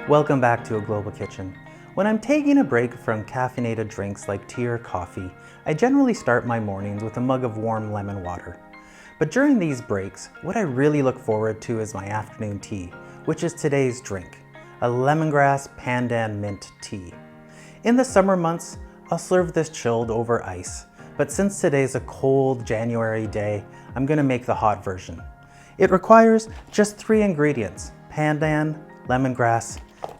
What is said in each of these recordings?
Welcome back to A Global Kitchen. When I'm taking a break from caffeinated drinks like tea or coffee, I generally start my mornings with a mug of warm lemon water. But during these breaks, what I really look forward to is my afternoon tea, which is today's drink, a Lemongrass Pandan mint tea. In the summer months, I'll serve this chilled over ice, but since today's a cold January day, I'm gonna make the hot version. It requires just 3 ingredients, pandan, lemongrass,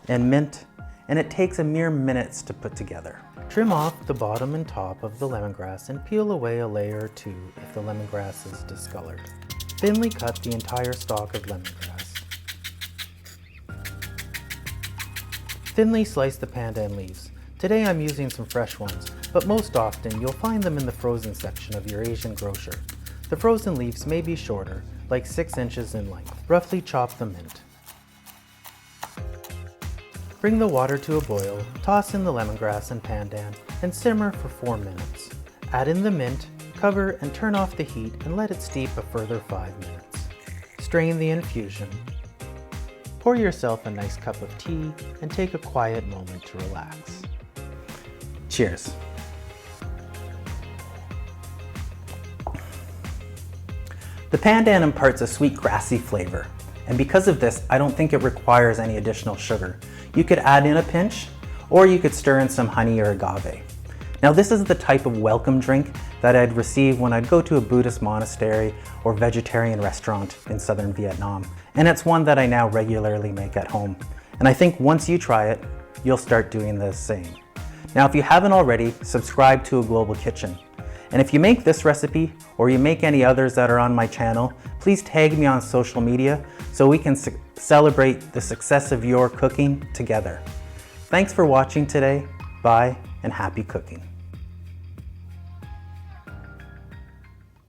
and mint, and it takes a mere minutes to put together. Trim off the bottom and top of the lemongrass and peel away a layer or 2 if the lemongrass is discolored. Thinly cut the entire stalk of lemongrass. Thinly slice the pandan leaves. Today I'm using some fresh ones, but most often you'll find them in the frozen section of your Asian grocer. The frozen leaves may be shorter, like 6 inches in length. Roughly chop the mint. Bring the water to a boil, toss in the lemongrass and pandan, and simmer for 4 minutes. Add in the mint, cover and turn off the heat and let it steep a further 5 minutes. Strain the infusion. Pour yourself a nice cup of tea and take a quiet moment to relax. Cheers. The pandan imparts a sweet grassy flavor, and because of this, I don't think it requires any additional sugar. You could add in a pinch, or you could stir in some honey or agave. Now this is the type of welcome drink that I'd receive when I'd go to a Buddhist monastery or vegetarian restaurant in southern Vietnam, and it's one that I now regularly make at home. And I think once you try it, you'll start doing the same. Now if you haven't already, subscribe to A Global Kitchen. And if you make this recipe, or you make any others that are on my channel, please tag me on social media so we can celebrate the success of your cooking together. Thanks for watching today. Bye and happy cooking.